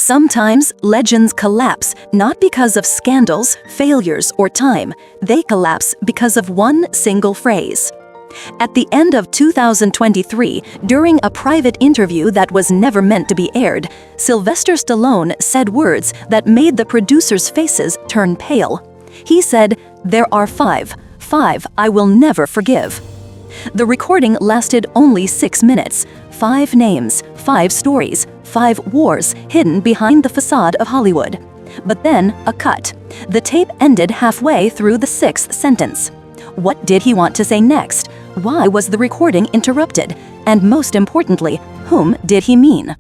Sometimes legends collapse not because of scandals, failures, or time. They collapse because of one single phrase. At the end of 2023, during a private interview that was never meant to be aired, Sylvester Stallone said words that made the producers' faces turn pale. He said, "There are five I will never forgive." The recording lasted only 6 minutes. 5 names, 5 stories, 5 wars hidden behind the facade of Hollywood. But then, a cut. The tape ended halfway through the 6th sentence. What did he want to say next? Why was the recording interrupted? And most importantly, whom did he mean?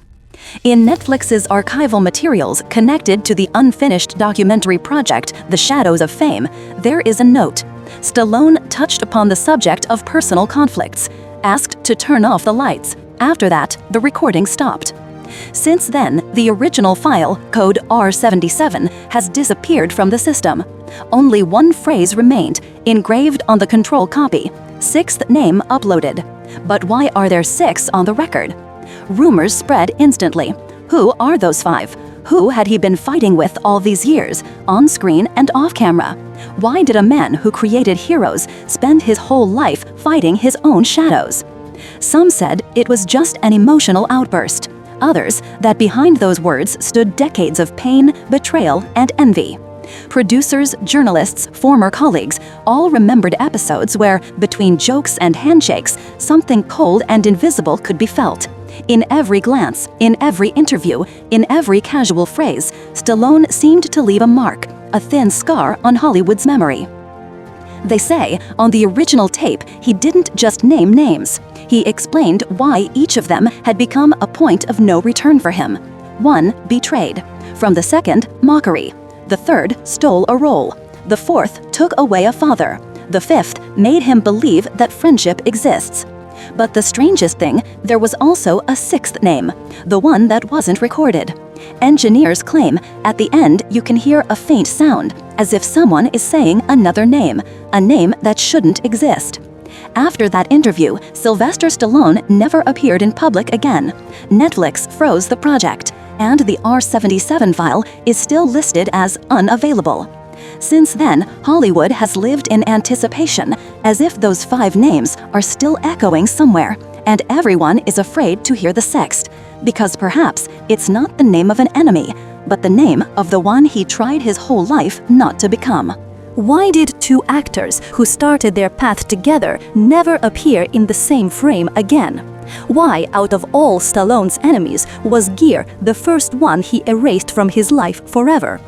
In Netflix's archival materials connected to the unfinished documentary project The Shadows of Fame, there is a note. Stallone touched upon the subject of personal conflicts, asked to turn off the lights. After that, the recording stopped. Since then, the original file, code R77, has disappeared from the system. Only one phrase remained, engraved on the control copy. 6th name uploaded. But why are there 6 on the record? Rumors spread instantly. Who are those 5? Who had he been fighting with all these years, on screen and off camera? Why did a man who created heroes spend his whole life fighting his own shadows? Some said it was just an emotional outburst. Others, that behind those words stood decades of pain, betrayal, and envy. Producers, journalists, former colleagues all remembered episodes where, between jokes and handshakes, something cold and invisible could be felt. In every glance, in every interview, in every casual phrase, Stallone seemed to leave a mark, a thin scar on Hollywood's memory. They say, on the original tape, he didn't just name names. He explained why each of them had become a point of no return for him. 1 betrayed. From the 2nd, mockery. The 3rd stole a role. The 4th took away a father. The 5th made him believe that friendship exists. But the strangest thing, there was also a 6th name, the one that wasn't recorded. Engineers claim at the end you can hear a faint sound, as if someone is saying another name, a name that shouldn't exist. After that interview, Sylvester Stallone never appeared in public again. Netflix froze the project, and the R77 file is still listed as unavailable. Since then, Hollywood has lived in anticipation, as if those 5 names are still echoing somewhere, and everyone is afraid to hear the 6th, because perhaps it's not the name of an enemy, but the name of the one he tried his whole life not to become. Why did 2 actors who started their path together never appear in the same frame again? Why, out of all Stallone's enemies, was Gere the first one he erased from his life forever?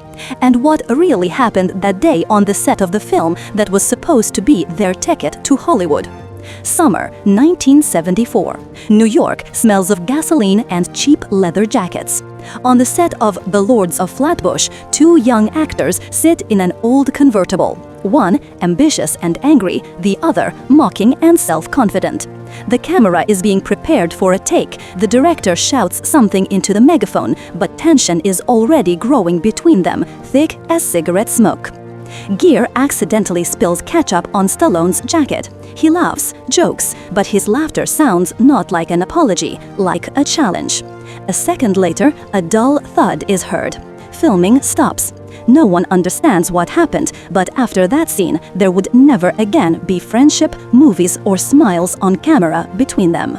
And what really happened that day on the set of the film that was supposed to be their ticket to Hollywood? Summer 1974. New York smells of gasoline and cheap leather jackets. On the set of The Lords of Flatbush, 2 young actors sit in an old convertible. One ambitious and angry, the other mocking and self-confident. The camera is being prepared for a take. The director shouts something into the megaphone, but tension is already growing between them, thick as cigarette smoke. Gere accidentally spills ketchup on Stallone's jacket. He laughs, jokes, but his laughter sounds not like an apology, like a challenge. A second later, a dull thud is heard. Filming stops. No one understands what happened, but after that scene, there would never again be friendship, movies, or smiles on camera between them.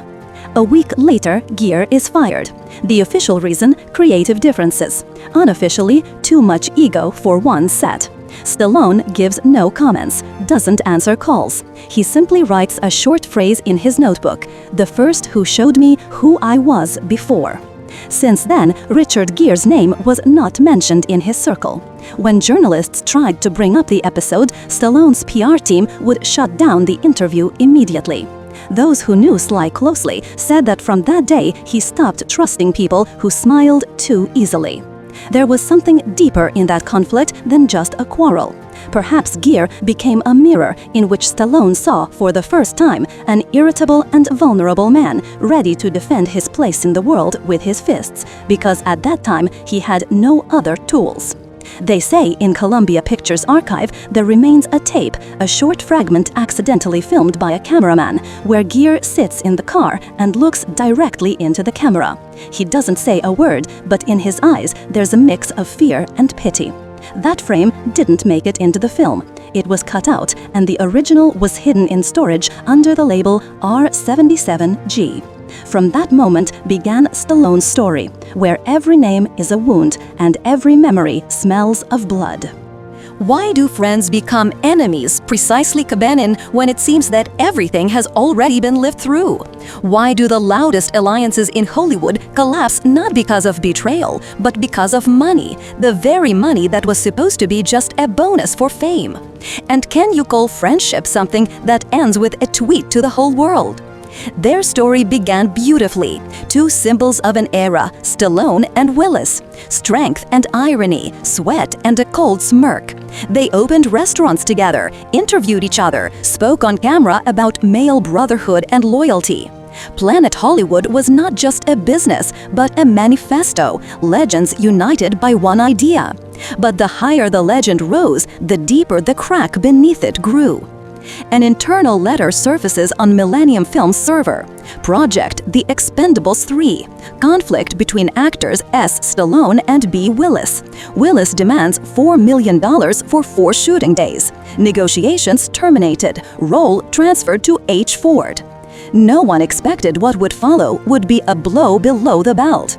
A week later, Gere is fired. The official reason, creative differences. Unofficially, too much ego for one set. Stallone gives no comments, doesn't answer calls. He simply writes a short phrase in his notebook, "The first who showed me who I was before." Since then, Richard Gere's name was not mentioned in his circle. When journalists tried to bring up the episode, Stallone's PR team would shut down the interview immediately. Those who knew Sly closely said that from that day he stopped trusting people who smiled too easily. There was something deeper in that conflict than just a quarrel. Perhaps Gere became a mirror in which Stallone saw for the first time an irritable and vulnerable man ready to defend his place in the world with his fists, because at that time he had no other tools. They say in Columbia Pictures archive there remains a tape, a short fragment accidentally filmed by a cameraman, where Gere sits in the car and looks directly into the camera. He doesn't say a word, but in his eyes there's a mix of fear and pity. That frame didn't make it into the film. It was cut out, and the original was hidden in storage under the label R77G. From that moment began Stallone's story, where every name is a wound and every memory smells of blood. Why do friends become enemies, precisely Kabanin, when it seems that everything has already been lived through? Why do the loudest alliances in Hollywood collapse not because of betrayal, but because of money, the very money that was supposed to be just a bonus for fame? And can you call friendship something that ends with a tweet to the whole world? Their story began beautifully. Two symbols of an era, Stallone and Willis. Strength and irony, sweat and a cold smirk. They opened restaurants together, interviewed each other, spoke on camera about male brotherhood and loyalty. Planet Hollywood was not just a business, but a manifesto, legends united by one idea. But the higher the legend rose, the deeper the crack beneath it grew. An internal letter surfaces on Millennium Films' server. Project The Expendables 3. Conflict between actors S. Stallone and B. Willis. Willis demands $4 million for 4 shooting days. Negotiations terminated. Role transferred to H. Ford. No one expected what would follow would be a blow below the belt.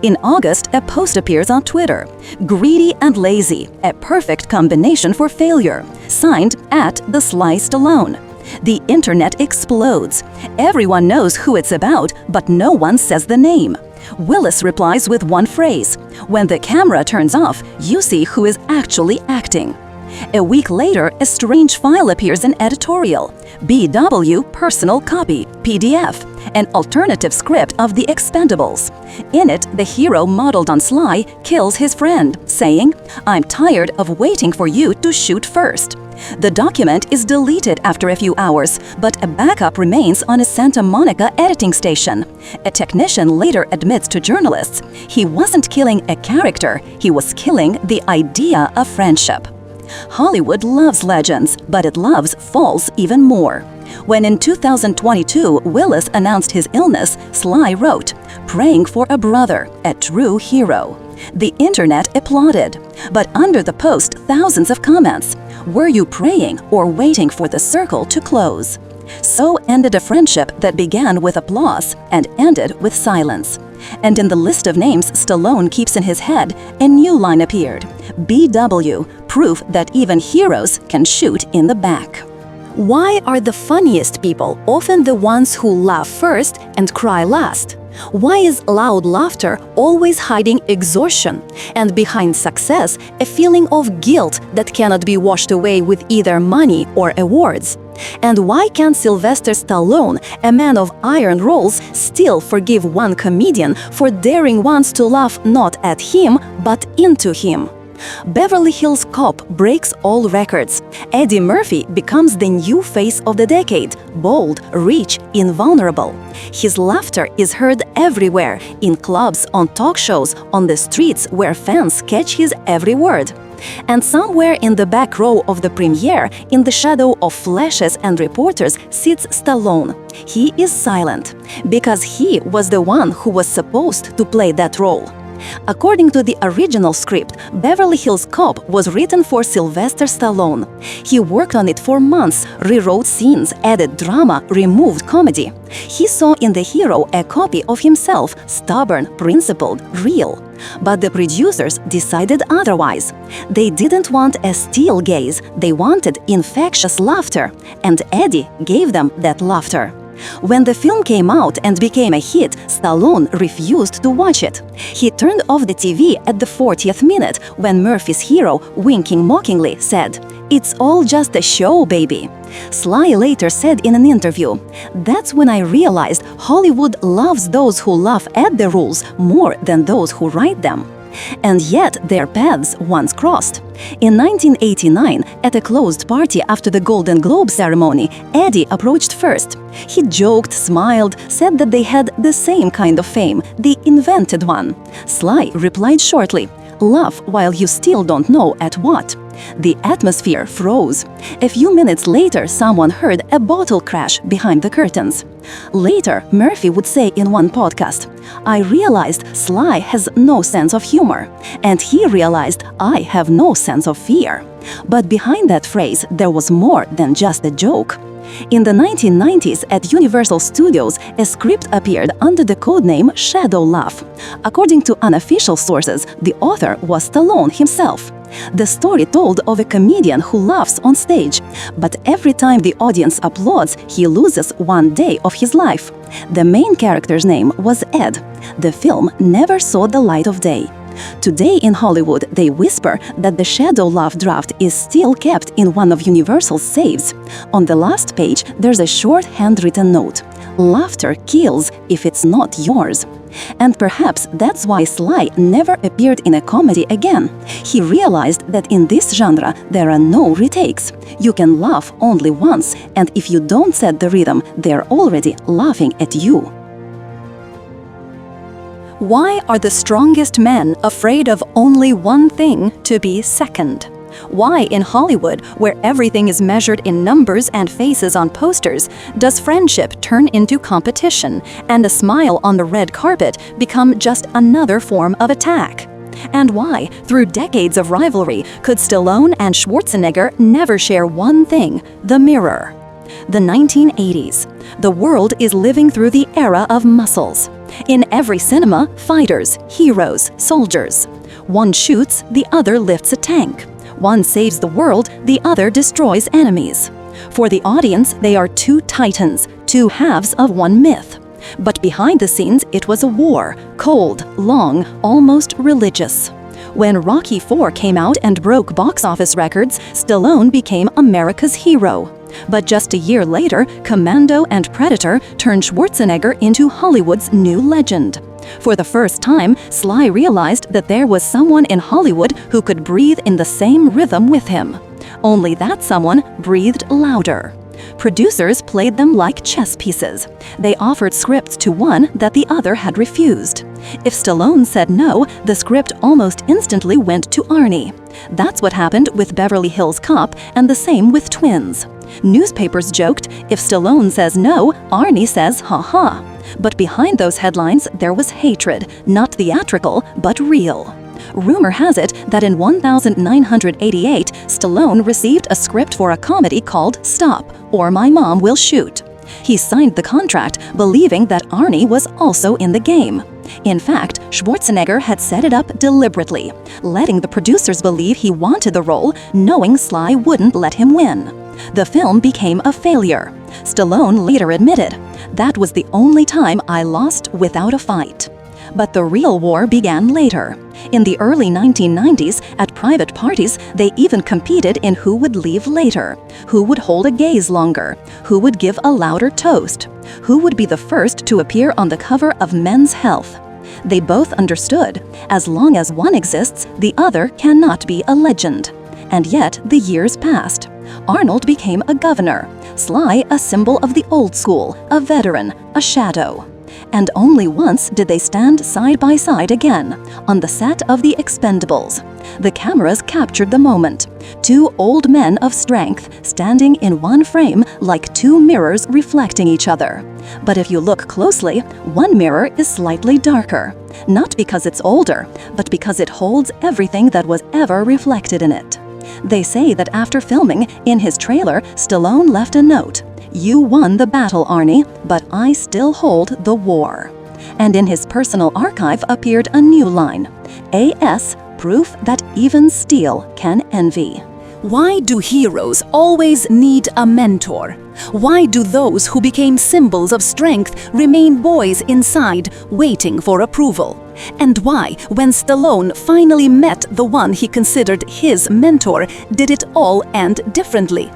In August, a post appears on Twitter. Greedy and lazy, a perfect combination for failure. Signed at The Sly Stallone. The internet explodes. Everyone knows who it's about, but no one says the name. Willis replies with one phrase. When the camera turns off, you see who is actually acting. A week later, a strange file appears in editorial. BW Personal Copy, PDF, an alternative script of The Expendables. In it, the hero modeled on Sly kills his friend, saying, "I'm tired of waiting for you to shoot first." The document is deleted after a few hours, but a backup remains on a Santa Monica editing station. A technician later admits to journalists he wasn't killing a character, he was killing the idea of friendship. Hollywood loves legends, but it loves false even more. When in 2022 Willis announced his illness, Sly wrote, "Praying for a brother, a true hero." The internet applauded, but under the post thousands of comments. Were you praying or waiting for the circle to close? So ended a friendship that began with applause and ended with silence. And in the list of names Stallone keeps in his head, a new line appeared. BW, proof that even heroes can shoot in the back. Why are the funniest people often the ones who laugh first and cry last? Why is loud laughter always hiding exhaustion, and behind success a feeling of guilt that cannot be washed away with either money or awards? And why can Sylvester Stallone, a man of iron roles, still forgive one comedian for daring once to laugh not at him but into him? Beverly Hills Cop breaks all records. Eddie Murphy becomes the new face of the decade, bold, rich, invulnerable. His laughter is heard everywhere, in clubs, on talk shows, on the streets where fans catch his every word. And somewhere in the back row of the premiere, in the shadow of flashes and reporters, sits Stallone. He is silent, because he was the one who was supposed to play that role. According to the original script, Beverly Hills Cop was written for Sylvester Stallone. He worked on it for months, rewrote scenes, added drama, removed comedy. He saw in the hero a copy of himself, stubborn, principled, real. But the producers decided otherwise. They didn't want a steel gaze, they wanted infectious laughter, and Eddie gave them that laughter. When the film came out and became a hit, Stallone refused to watch it. He turned off the TV at the 40th minute when Murphy's hero, winking mockingly, said, "It's all just a show, baby." Sly later said in an interview, "That's when I realized Hollywood loves those who laugh at the rules more than those who write them." And yet their paths once crossed. In 1989, at a closed party after the Golden Globe ceremony, Eddie approached first. He joked, smiled, said that they had the same kind of fame, the invented one. Sly replied shortly, Laugh while you still don't know at what. The atmosphere froze. A few minutes later, someone heard a bottle crash behind the curtains. Later, Murphy would say in one podcast, "I realized Sly has no sense of humor, and he realized I have no sense of fear." But behind that phrase, there was more than just a joke. In the 1990s, at Universal Studios, a script appeared under the codename Shadow Laugh. According to unofficial sources, the author was Stallone himself. The story told of a comedian who laughs on stage, but every time the audience applauds, he loses one day of his life. The main character's name was Ed. The film never saw the light of day. Today in Hollywood, they whisper that the Shadow Laugh draft is still kept in one of Universal's safes. On the last page, there's a short handwritten note: "Laughter kills if it's not yours." And perhaps that's why Sly never appeared in a comedy again. He realized that in this genre, there are no retakes. You can laugh only once, and if you don't set the rhythm, they're already laughing at you. Why are the strongest men afraid of only one thing to be second? Why in Hollywood, where everything is measured in numbers and faces on posters, does friendship turn into competition and a smile on the red carpet become just another form of attack? And why, through decades of rivalry, could Stallone and Schwarzenegger never share one thing: the mirror? The 1980s. The world is living through the era of muscles. In every cinema, fighters, heroes, soldiers. One shoots, the other lifts a tank. One saves the world, the other destroys enemies. For the audience, they are two titans, two halves of one myth. But behind the scenes, it was a war, cold, long, almost religious. When Rocky IV came out and broke box office records, Stallone became America's hero. But just a year later, Commando and Predator turned Schwarzenegger into Hollywood's new legend. For the first time, Sly realized that there was someone in Hollywood who could breathe in the same rhythm with him. Only that someone breathed louder. Producers played them like chess pieces. They offered scripts to one that the other had refused. If Stallone said no, the script almost instantly went to Arnie. That's what happened with Beverly Hills Cop, and the same with Twins. Newspapers joked, if Stallone says no, Arnie says ha-ha. But behind those headlines, there was hatred, not theatrical, but real. Rumor has it that in 1988, Stallone received a script for a comedy called Stop, or My Mom Will Shoot. He signed the contract, believing that Arnie was also in the game. In fact, Schwarzenegger had set it up deliberately, letting the producers believe he wanted the role, knowing Sly wouldn't let him win. The film became a failure. Stallone later admitted, "That was the only time I lost without a fight." But the real war began later. In the early 1990s, at private parties, they even competed in who would leave later, who would hold a gaze longer, who would give a louder toast, who would be the first to appear on the cover of Men's Health. They both understood, as long as one exists, the other cannot be a legend. And yet, the years passed. Arnold became a governor, Sly a symbol of the old school, a veteran, a shadow. And only once did they stand side by side again, on the set of The Expendables. The cameras captured the moment. Two old men of strength standing in one frame like two mirrors reflecting each other. But if you look closely, one mirror is slightly darker. Not because it's older, but because it holds everything that was ever reflected in it. They say that after filming, in his trailer, Stallone left a note: "You won the battle, Arnie, but I still hold the war." And in his personal archive appeared a new line: "A.S. Proof that even steel can envy." Why do heroes always need a mentor? Why do those who became symbols of strength remain boys inside, waiting for approval? And why, when Stallone finally met the one he considered his mentor, did it all end differently?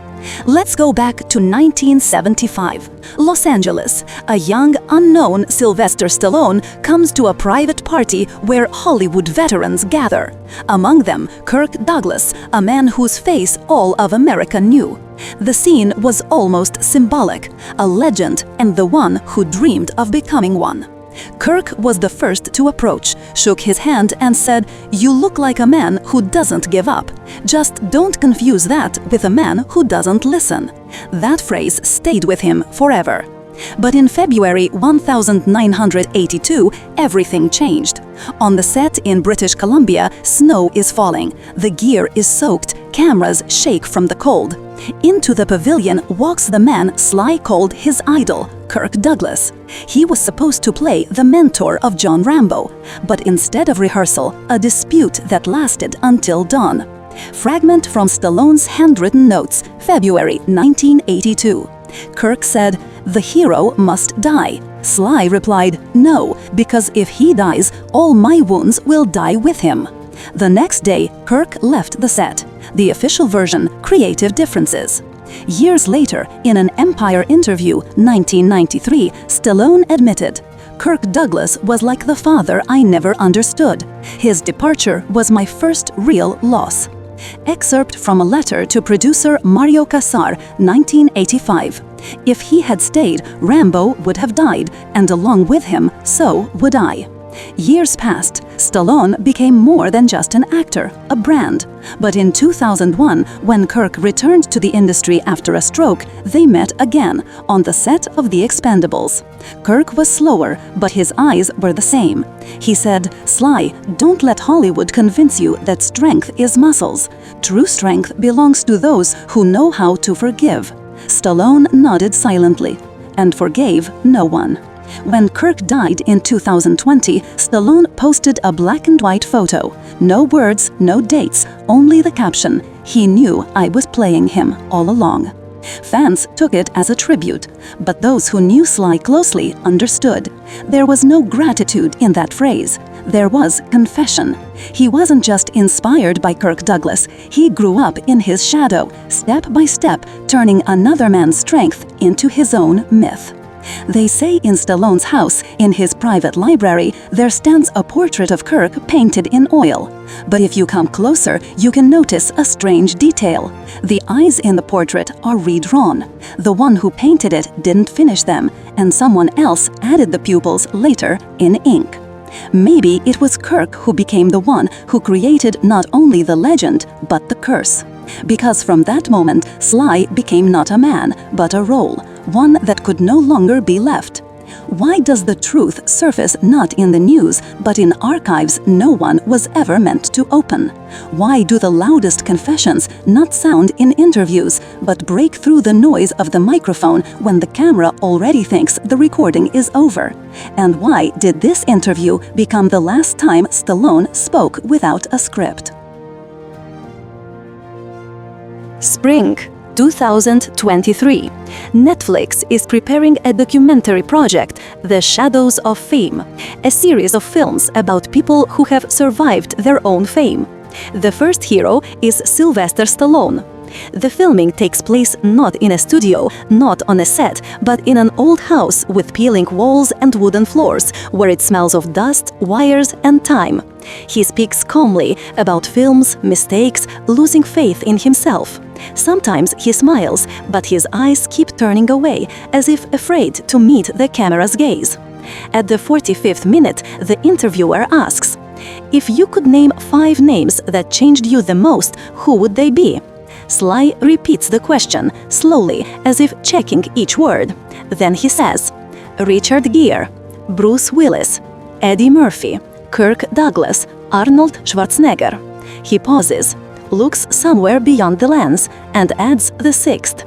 Let's go back to 1975. Los Angeles. A young, unknown Sylvester Stallone comes to a private party where Hollywood veterans gather. Among them, Kirk Douglas, a man whose face all of America knew. The scene was almost symbolic, a legend and the one who dreamed of becoming one. Kirk was the first to approach, shook his hand and said, "You look like a man who doesn't give up. Just don't confuse that with a man who doesn't listen." That phrase stayed with him forever. But in February 1982, everything changed. On the set in British Columbia, snow is falling. The gear is soaked, cameras shake from the cold. Into the pavilion walks the man Sly called his idol, Kirk Douglas. He was supposed to play the mentor of John Rambo, but instead of rehearsal, a dispute that lasted until dawn. Fragment from Stallone's handwritten notes, February 1982. Kirk said, "The hero must die." Sly replied, "No, because if he dies, all my wounds will die with him." The next day, Kirk left the set. The official version, creative differences. Years later, in an Empire interview, 1993, Stallone admitted, "Kirk Douglas was like the father I never understood. His departure was my first real loss." Excerpt from a letter to producer Mario Casar, 1985. "If he had stayed, Rambo would have died, and along with him, so would I." Years passed. Stallone became more than just an actor, a brand. But in 2001, when Kirk returned to the industry after a stroke, they met again on the set of The Expendables. Kirk was slower, but his eyes were the same. He said, "Sly, don't let Hollywood convince you that strength is muscles. True strength belongs to those who know how to forgive." Stallone nodded silently and forgave no one. When Kirk died in 2020, Stallone posted a black and white photo. No words, no dates, only the caption, "He knew I was playing him all along." Fans took it as a tribute, but those who knew Sly closely understood. There was no gratitude in that phrase. There was confession. He wasn't just inspired by Kirk Douglas, he grew up in his shadow, step by step, turning another man's strength into his own myth. They say in Stallone's house, in his private library, there stands a portrait of Kirk painted in oil. But if you come closer, you can notice a strange detail. The eyes in the portrait are redrawn. The one who painted it didn't finish them, and someone else added the pupils later in ink. Maybe it was Kirk who became the one who created not only the legend, but the curse. Because from that moment, Sly became not a man, but a role, one that could no longer be left. Why does the truth surface not in the news, but in archives no one was ever meant to open? Why do the loudest confessions not sound in interviews, but break through the noise of the microphone when the camera already thinks the recording is over? And why did this interview become the last time Stallone spoke without a script? Spring 2023. Netflix is preparing a documentary project, The Shadows of Fame, a series of films about people who have survived their own fame. The first hero is Sylvester Stallone. The filming takes place not in a studio, not on a set, but in an old house with peeling walls and wooden floors, where it smells of dust, wires, and time. He speaks calmly about films, mistakes, losing faith in himself. Sometimes he smiles, but his eyes keep turning away, as if afraid to meet the camera's gaze. At the 45th minute, the interviewer asks, "If you could name 5 names that changed you the most, who would they be?" Sly repeats the question, slowly, as if checking each word. Then he says, "Richard Gere, Bruce Willis, Eddie Murphy, Kirk Douglas, Arnold Schwarzenegger." He pauses, looks somewhere beyond the lens, and adds the 6th.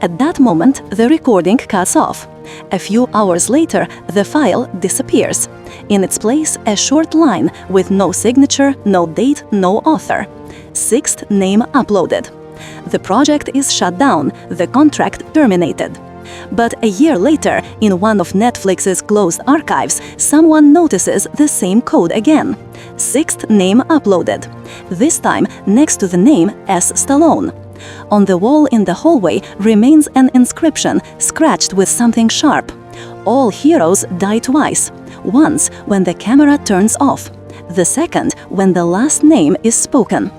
At that moment, the recording cuts off. A few hours later, the file disappears. In its place, a short line with no signature, no date, no author. 6th name uploaded. The project is shut down, the contract terminated. But a year later, in one of Netflix's closed archives, someone notices the same code again. 6th name uploaded. This time next to the name S. Stallone. On the wall in the hallway remains an inscription scratched with something sharp. All heroes die twice. Once when the camera turns off. The second when the last name is spoken.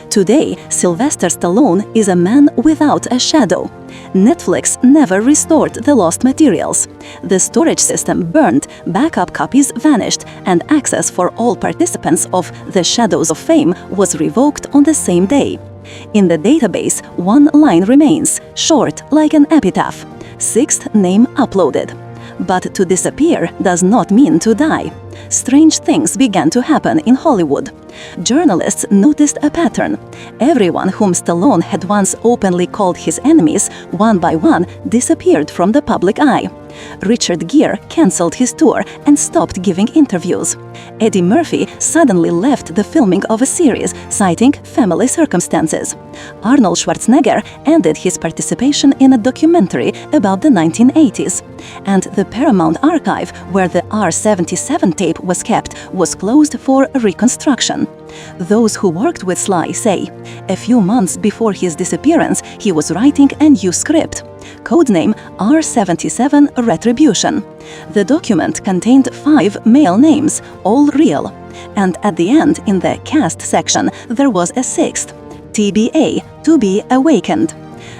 Today, Sylvester Stallone is a man without a shadow. Netflix never restored the lost materials. The storage system burned, backup copies vanished, and access for all participants of The Shadows of Fame was revoked on the same day. In the database, one line remains, short like an epitaph. Sixth name uploaded. But to disappear does not mean to die. Strange things began to happen in Hollywood. Journalists noticed a pattern. Everyone whom Stallone had once openly called his enemies, one by one, disappeared from the public eye. Richard Gere cancelled his tour and stopped giving interviews. Eddie Murphy suddenly left the filming of a series, citing family circumstances. Arnold Schwarzenegger ended his participation in a documentary about the 1980s. And the Paramount archive, where the R-77 tape was kept, was closed for reconstruction. Those who worked with Sly say, a few months before his disappearance, he was writing a new script. Codename R-77 Retribution. The document contained 5 male names, all real. And at the end, in the cast section, there was a 6th, TBA, to be awakened.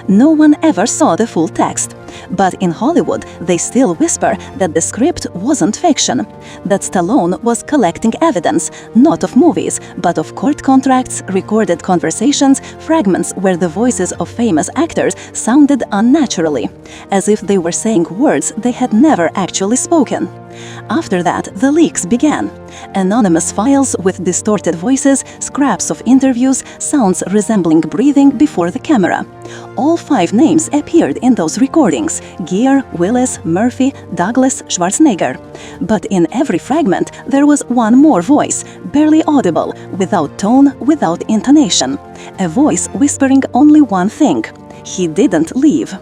No one ever saw the full text. But in Hollywood, they still whisper that the script wasn't fiction, that Stallone was collecting evidence, not of movies, but of court contracts, recorded conversations, fragments where the voices of famous actors sounded unnaturally, as if they were saying words they had never actually spoken. After that, the leaks began. Anonymous files with distorted voices, scraps of interviews, sounds resembling breathing before the camera. All 5 names appeared in those recordings: Gere, Willis, Murphy, Douglas, Schwarzenegger. But in every fragment, there was one more voice, barely audible, without tone, without intonation. A voice whispering only one thing: he didn't leave.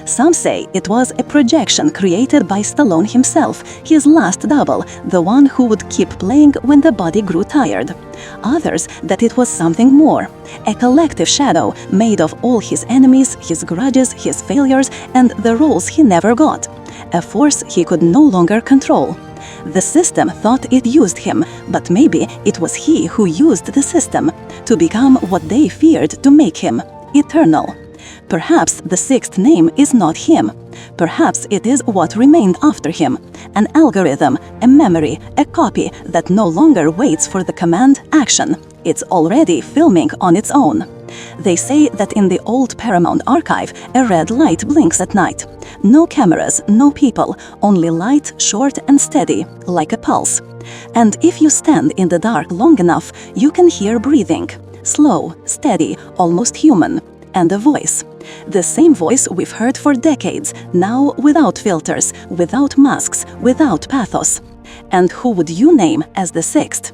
Some say it was a projection created by Stallone himself, his last double, the one who would keep playing when the body grew tired. Others that it was something more, a collective shadow made of all his enemies, his grudges, his failures, and the roles he never got. A force he could no longer control. The system thought it used him, but maybe it was he who used the system to become what they feared to make him: eternal. Perhaps the 6th name is not him. Perhaps it is what remained after him. An algorithm, a memory, a copy that no longer waits for the command action. It's already filming on its own. They say that in the old Paramount archive, a red light blinks at night. No cameras, no people, only light, short and steady, like a pulse. And if you stand in the dark long enough, you can hear breathing. Slow, steady, almost human. And a voice. The same voice we've heard for decades, now without filters, without masks, without pathos. And who would you name as the 6th?